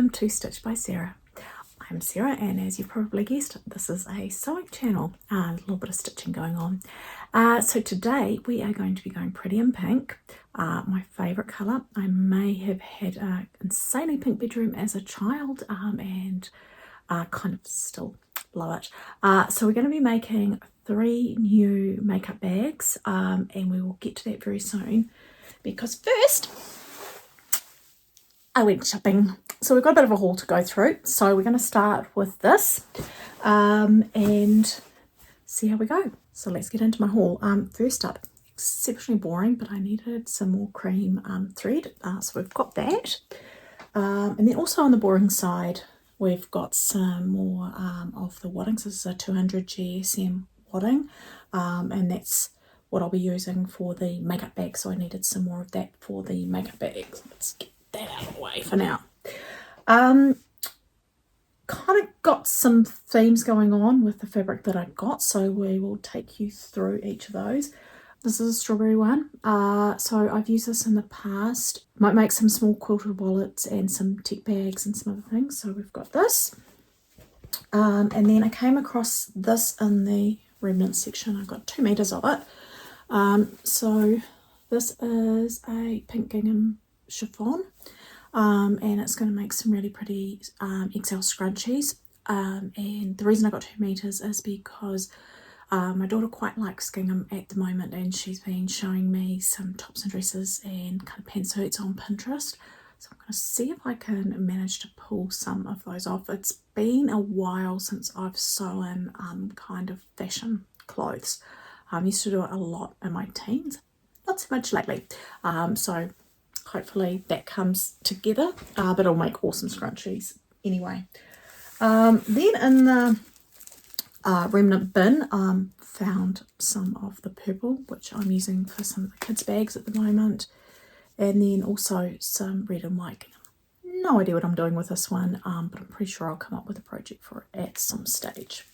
welcome to Stitch by Sarah. I'm Sarah, and as you probably guessed, this is a sewing channel, a little bit of stitching going on. So today we are going to be going pretty in pink, my favourite colour. I may have had an insanely pink bedroom as a child and kind of still love it. So we're going to be making 3 new makeup bags and we will get to that very soon, because first I went shopping. So we've got a bit of a haul to go through. So we're going to start with this and see how we go. So let's get into my haul. First up, exceptionally boring, but I needed some more cream thread. So we've got that. And then also on the boring side, we've got some more of the waddings. This is a 200 GSM wadding, and that's what I'll be using for the makeup bag. So I needed some more of that for the makeup bags. Let's get that out of the way for now. Kind of got some themes going on with the fabric that I got, so we will take you through each of those. This is a strawberry one, so I've used this in the past. Might make some small quilted wallets and some tech bags and some other things. So we've got this, and then I came across this in the remnant section. I've got 2 meters of it. So this is a pink gingham chiffon, and it's going to make some really pretty XL scrunchies. And the reason I got 2 meters is because my daughter quite likes gingham at the moment, and she's been showing me some tops and dresses and kind of pantsuits on Pinterest. So I'm going to see if I can manage to pull some of those off. It's been a while since I've sewn kind of fashion clothes. I used to do it a lot in my teens, not so much lately. So hopefully that comes together, but it'll make awesome scrunchies anyway. Then in the remnant bin, found some of the purple, which I'm using for some of the kids' bags at the moment, and then also some red and white. No idea what I'm doing with this one, but I'm pretty sure I'll come up with a project for it at some stage.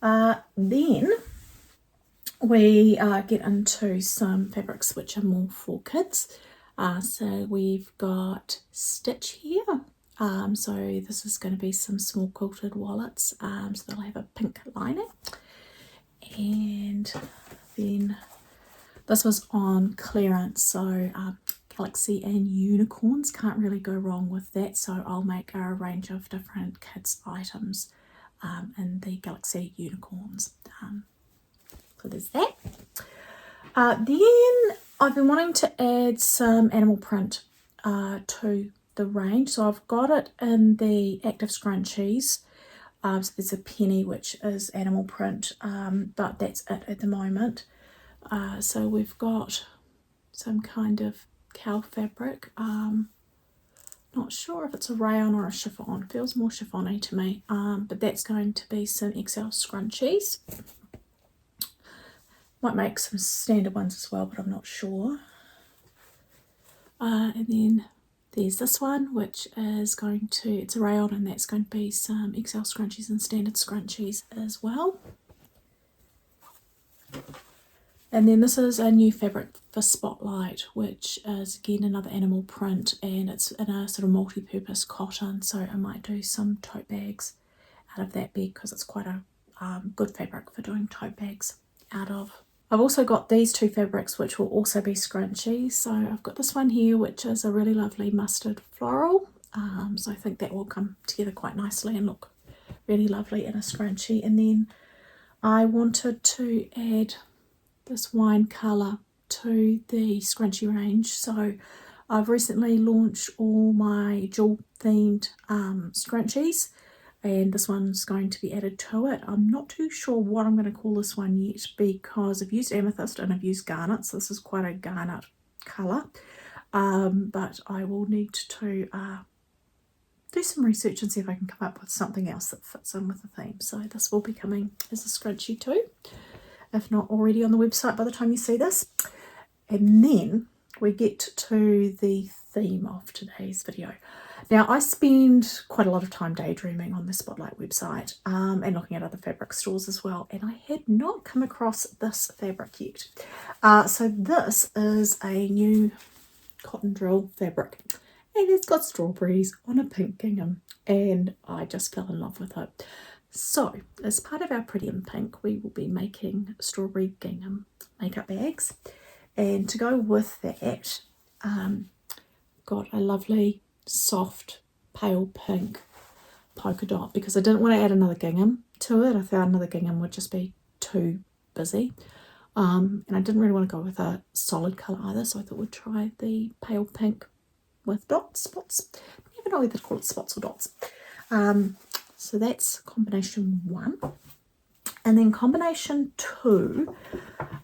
Then we get into some fabrics which are more for kids. So we've got Stitch here. So this is going to be some small quilted wallets. So they'll have a pink lining. And then this was on clearance. So Galaxy and unicorns, can't really go wrong with that. So I'll make a range of different kids items in the Galaxy unicorns. So there's that. Then I've been wanting to add some animal print to the range. So I've got it in the active scrunchies. So there's a penny which is animal print, but that's it at the moment. So we've got some kind of cow fabric. Not sure if it's a rayon or a chiffon. Feels more chiffon-y to me, but that's going to be some XL scrunchies. Might make some standard ones as well, but I'm not sure. And then there's this one, which is going to, it's a rayon, and that's going to be some XL scrunchies and standard scrunchies as well. And then this is a new fabric for Spotlight, which is again another animal print, and it's in a sort of multi-purpose cotton. So I might do some tote bags out of that because it's quite a good fabric for doing tote bags out of. I've also got these 2 fabrics which will also be scrunchies. So I've got this one here, which is a really lovely mustard floral. So I think that will come together quite nicely and look really lovely in a scrunchie. And then I wanted to add this wine colour to the scrunchie range. So I've recently launched all my jewel themed scrunchies, and this one's going to be added to it. I'm not too sure what I'm going to call this one yet, because I've used amethyst and I've used garnet, so this is quite a garnet colour, but I will need to do some research and see if I can come up with something else that fits in with the theme. So this will be coming as a scrunchie too, if not already on the website by the time you see this. And then we get to the theme of today's video. Now, I spend quite a lot of time daydreaming on the Spotlight website and looking at other fabric stores as well, and I had not come across this fabric yet. So this is a new cotton drill fabric, and it's got strawberries on a pink gingham, and I just fell in love with it. So as part of our Pretty in Pink, we will be making strawberry gingham makeup bags, and to go with that, got a lovely soft pale pink polka dot, because I didn't want to add another gingham to it. I thought another gingham would just be too busy, and I didn't really want to go with a solid colour either, so I thought we'd try the pale pink with dots, spots. I don't even know whether to call it spots or dots. So that's combination 1. And then combination 2,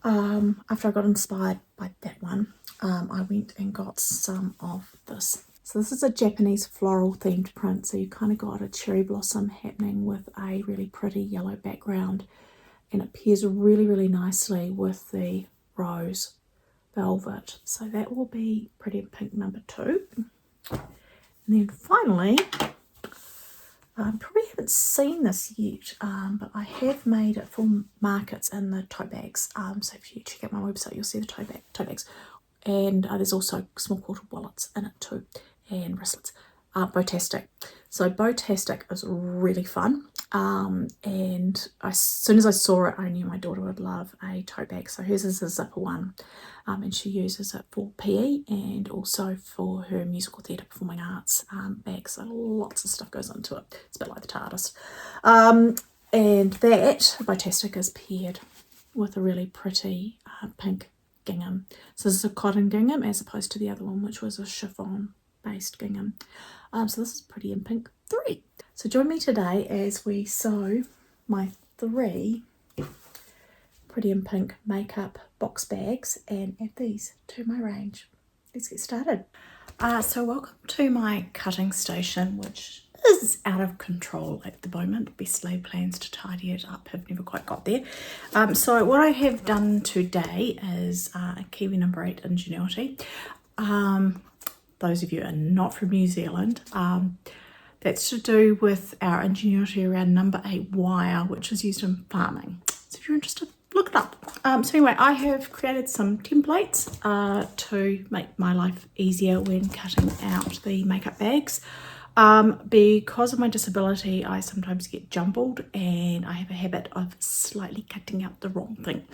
after I got inspired by that one, I went and got some of this. So this is a Japanese floral themed print. So you kind of got a cherry blossom happening with a really pretty yellow background. And it pairs really, really nicely with the rose velvet. So that will be Pretty in Pink number 2. And then finally, probably haven't seen this yet, but I have made it for markets in the tote bags. So if you check out my website, you'll see the tote bags. And there's also small quilted wallets in it too, and wristlets. Bowtastic. So Bowtastic is really fun. And as soon as I saw it, I knew my daughter would love a tote bag. So hers is a zipper one, and she uses it for PE and also for her musical theatre performing arts bag. So lots of stuff goes into it. It's a bit like the TARDIS. And that Bowtastic is paired with a really pretty pink gingham. So this is a cotton gingham as opposed to the other one, which was a chiffon based gingham. So this is Pretty in Pink 3. So join me today as we sew my 3 Pretty in Pink makeup box bags and add these to my range. Let's get started. So welcome to my cutting station, which is out of control at the moment. Best laid plans to tidy it up have never quite got there. So what I have done today is a Kiwi number 8 ingenuity. Those of you who are not from New Zealand, that's to do with our ingenuity around number 8 wire, which is used in farming. So if you're interested, look it up. So anyway, I have created some templates to make my life easier when cutting out the makeup bags. Because of my disability, I sometimes get jumbled and I have a habit of slightly cutting out the wrong thing.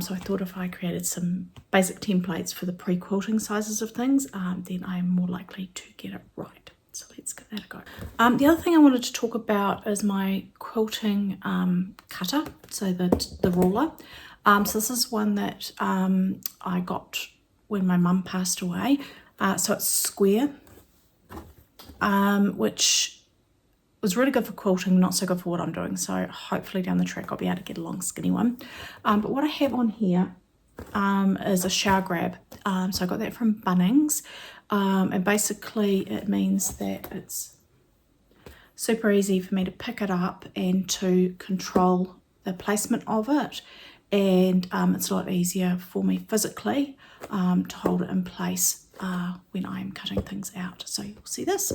So I thought if I created some basic templates for the pre-quilting sizes of things, then I am more likely to get it right. So let's give that a go. The other thing I wanted to talk about is my quilting cutter, so the ruler. So this is one that I got when my mum passed away. So it's square, which was really good for quilting, not so good for what I'm doing. So hopefully down the track I'll be able to get a long skinny one. But what I have on here is a shower grab. So I got that from Bunnings. And basically it means that it's super easy for me to pick it up and to control the placement of it. And it's a lot easier for me physically to hold it in place when I'm cutting things out. So you'll see this.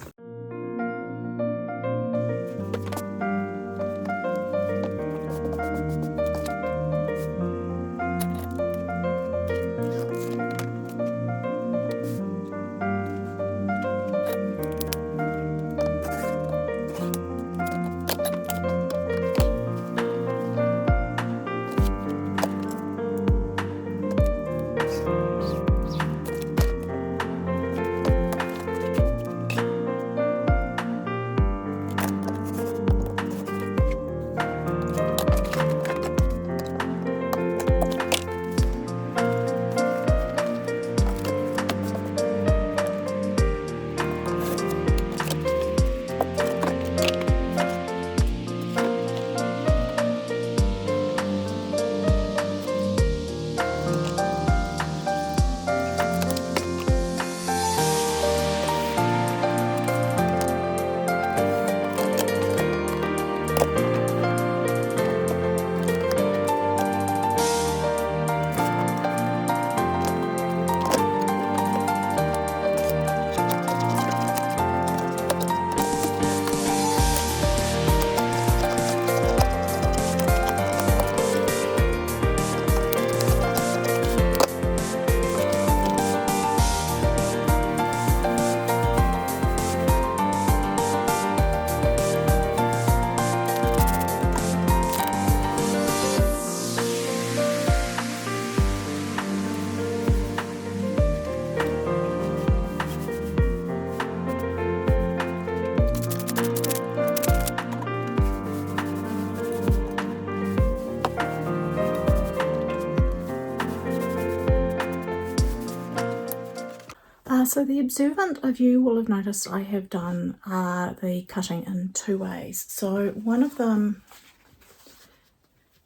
So the observant of you will have noticed I have done the cutting in 2 ways. So one of them,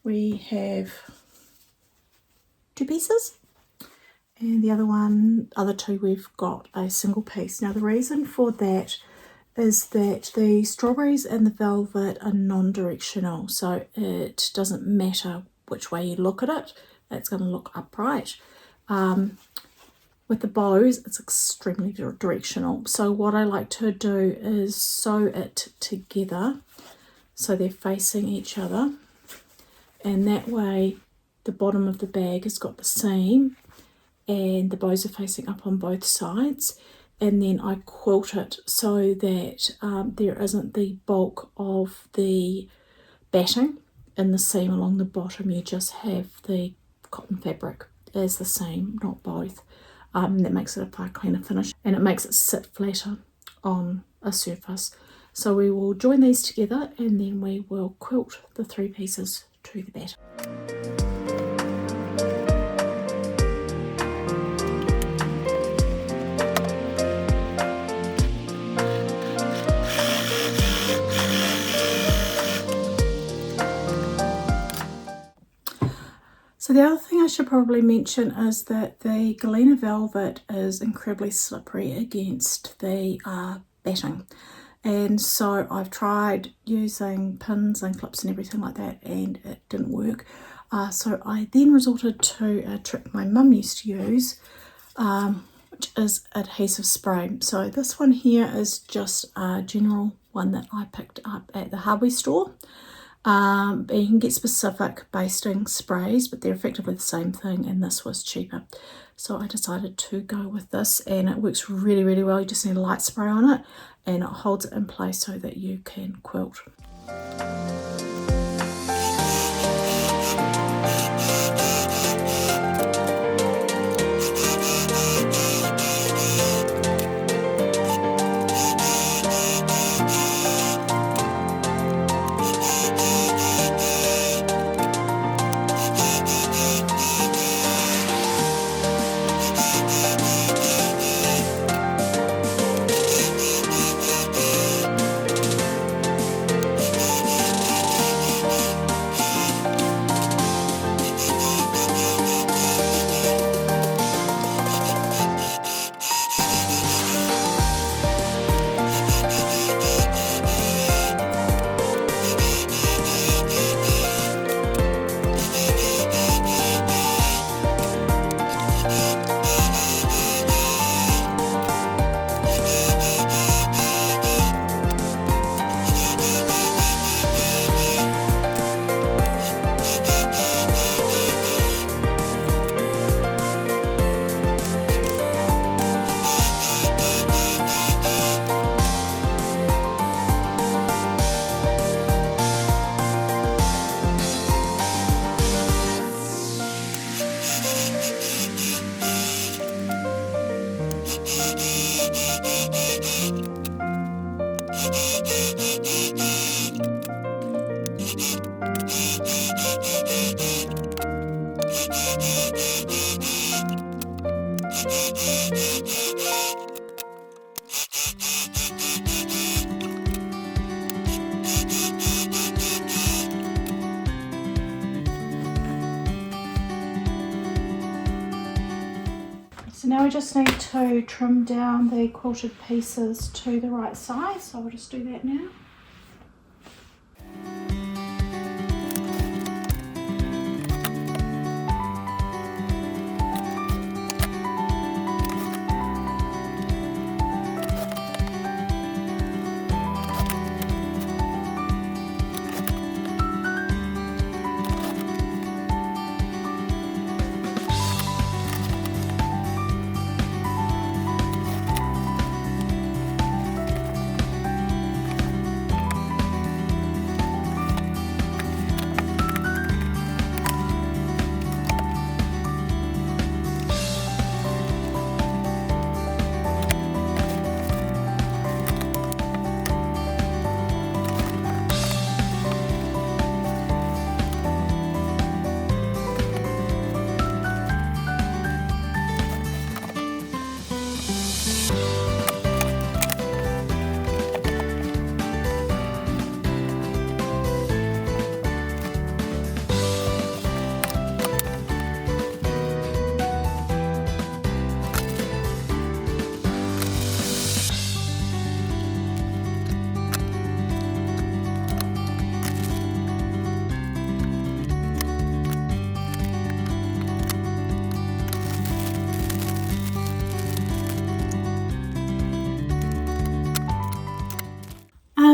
we have 2 pieces, and the other two we've got a single piece. Now the reason for that is that the strawberries and the velvet are non-directional, so it doesn't matter which way you look at it, it's going to look upright. With the bows, it's extremely directional. So what I like to do is sew it together so they're facing each other, and that way the bottom of the bag has got the seam and the bows are facing up on both sides, and then I quilt it so that there isn't the bulk of the batting in the seam along the bottom. You just have the cotton fabric as the seam, not both. That makes it a far cleaner finish, and it makes it sit flatter on a surface. So we will join these together and then we will quilt the 3 pieces to the batter. So the other thing I should probably mention is that the Galena velvet is incredibly slippery against the batting, and so I've tried using pins and clips and everything like that and it didn't work. So I then resorted to a trick my mum used to use, which is adhesive spray. So this one here is just a general one that I picked up at the hardware store. And you can get specific basting sprays, but they're effectively the same thing, and this was cheaper. So I decided to go with this, and it works really, really well. You just need a light spray on it, and it holds it in place so that you can quilt. So now we just need to trim down the quilted pieces to the right size, so I'll just do that now.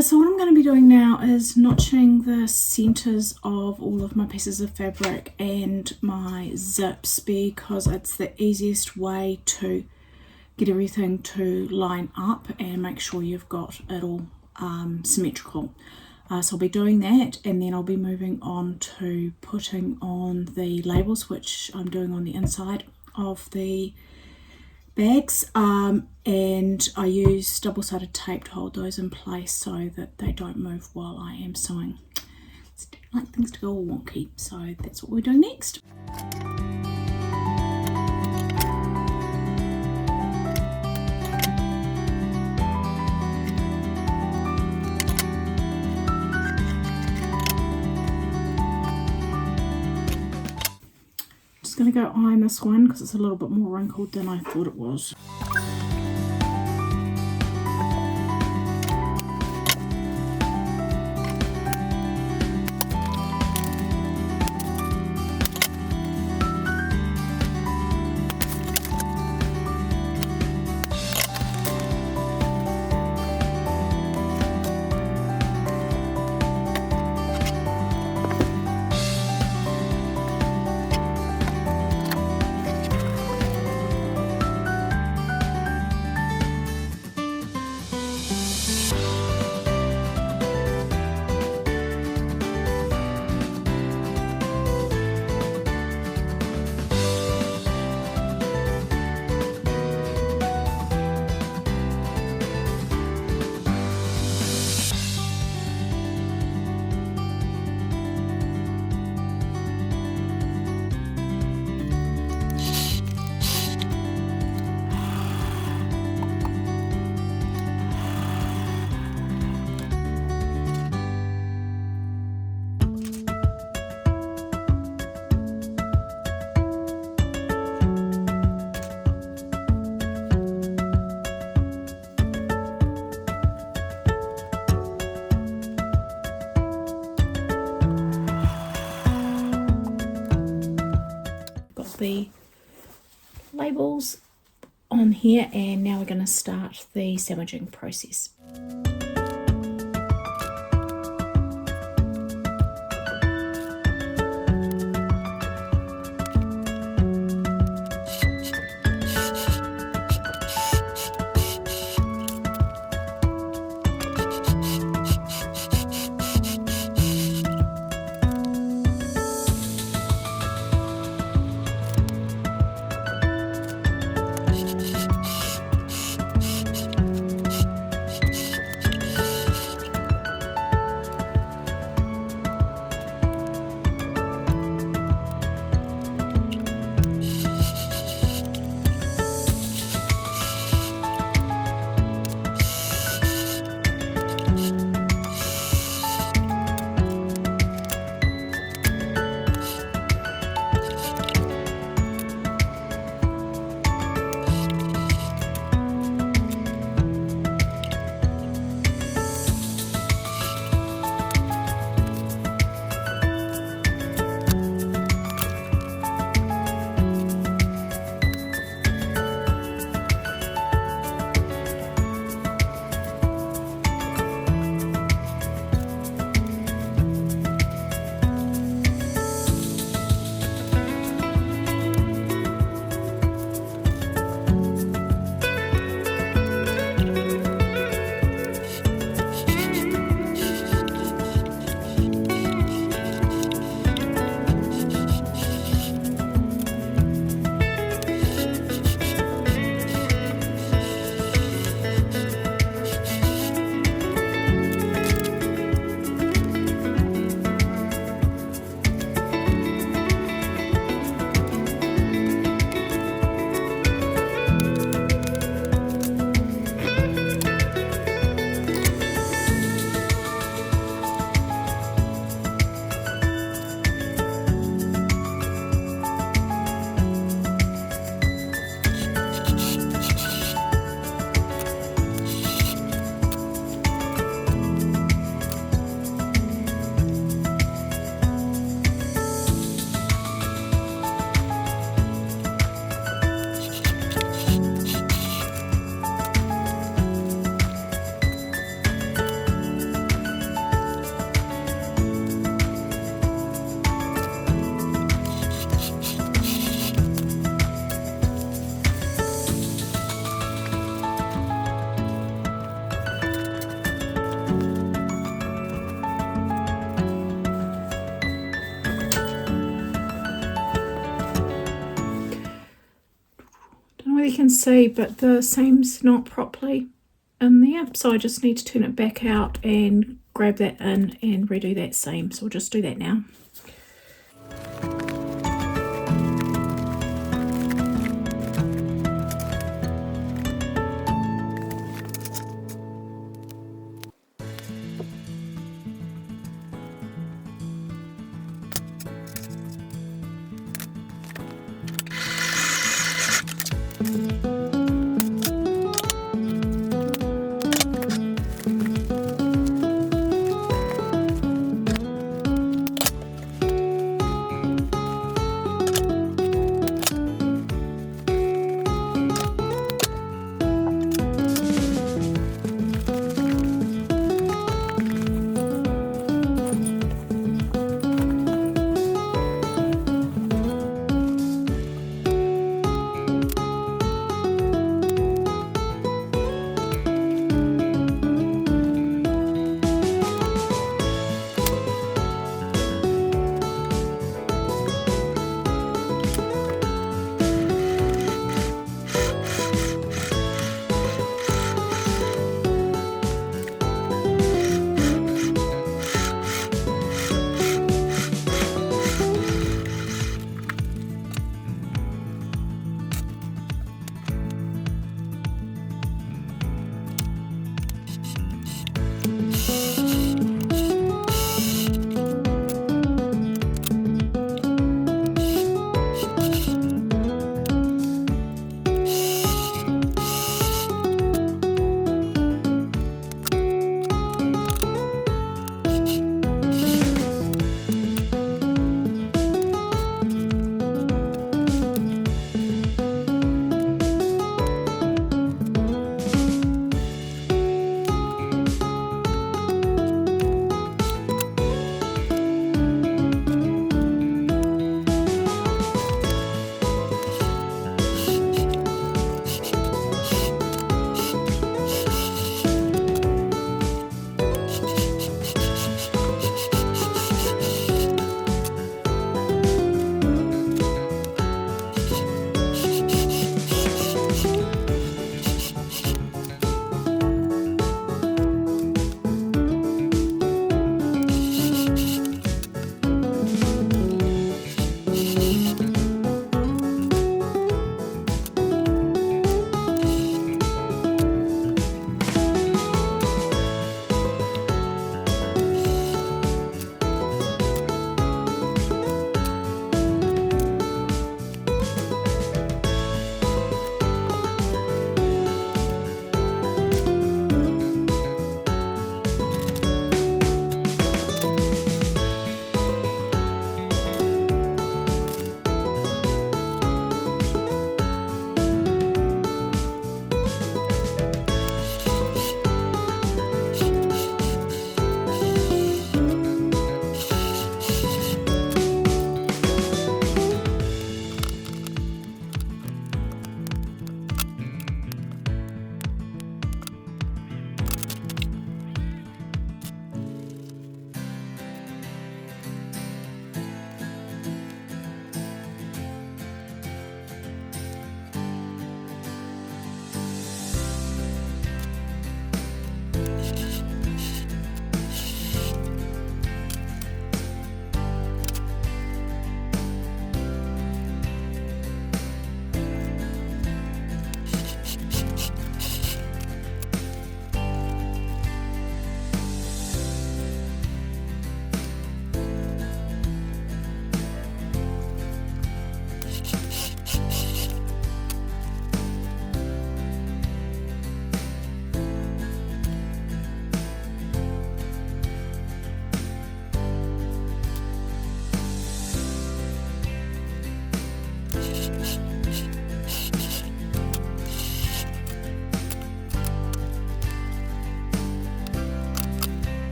So what I'm going to be doing now is notching the centers of all of my pieces of fabric and my zips, because it's the easiest way to get everything to line up and make sure you've got it all symmetrical. So I'll be doing that, and then I'll be moving on to putting on the labels, which I'm doing on the inside of the bags, and I use double-sided tape to hold those in place so that they don't move while I am sewing. I don't like things to go all wonky, so that's what we're doing next. Going to go iron this one because it's a little bit more wrinkled than I thought it was. The labels on here, and now we're going to start the sandwiching process. can see, but the seam's not properly in there, so I just need to turn it back out and grab that in and redo that seam. So we'll just do that now.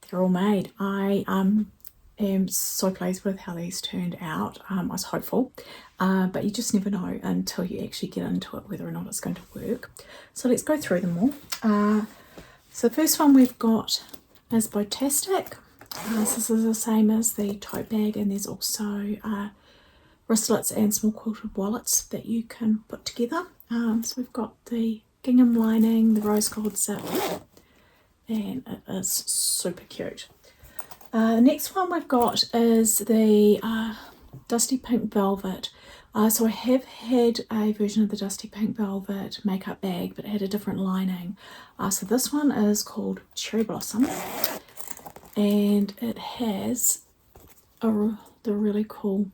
they're all made. I am so pleased with how these turned out. I was hopeful, but you just never know until you actually get into it whether or not it's going to work. So let's go through them all. So the first one we've got is Bowtastic. This is the same as the tote bag, and there's also wristlets and small quilted wallets that you can put together. So we've got the gingham lining, the rose gold zip, and it is super cute. The next one we've got is the dusty pink velvet. So I have had a version of the dusty pink velvet makeup bag, but it had a different lining. So this one is called Cherry Blossom, and it has the really cool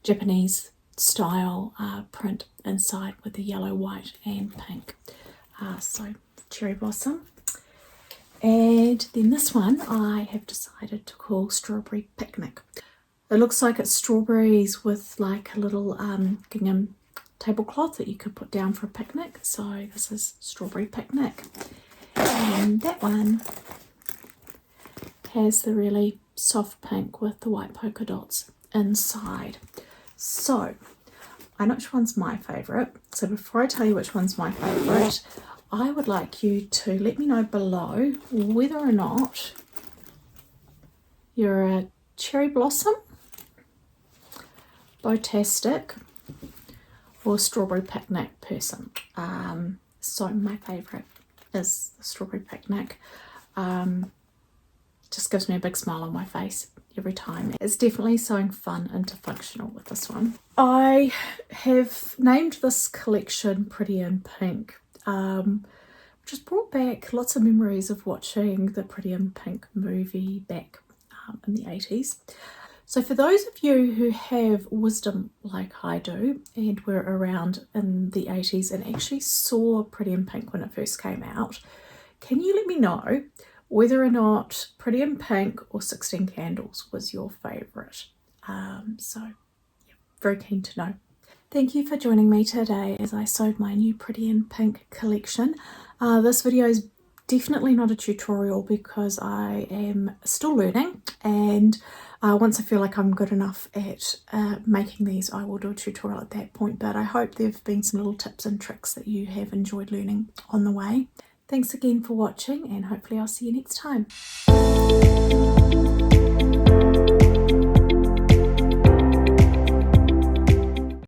Japanese style print inside with the yellow, white and pink. So Cherry Blossom. And then this one I have decided to call Strawberry Picnic. It looks like it's strawberries with like a little gingham tablecloth that you could put down for a picnic. So this is Strawberry Picnic. And that one has the really soft pink with the white polka dots inside. So I know which one's my favourite. So before I tell you which one's my favourite, I would like you to let me know below whether or not you're a Cherry Blossom, Bowtastic or Strawberry Picnic person. So my favourite is the Strawberry Picnic. Just gives me a big smile on my face every time. It's definitely sewing fun into functional with this one. I have named this collection Pretty in Pink, which has brought back lots of memories of watching the Pretty in Pink movie back in the 80s. So for those of you who have wisdom like I do and were around in the 80s and actually saw Pretty in Pink when it first came out, can you let me know whether or not Pretty in Pink or 16 Candles was your favourite? So yeah, very keen to know. Thank you for joining me today as I sewed my new Pretty in Pink collection. This video is definitely not a tutorial because I am still learning, and once I feel like I'm good enough at making these, I will do a tutorial at that point. But I hope there have been some little tips and tricks that you have enjoyed learning on the way. Thanks again for watching, and hopefully I'll see you next time.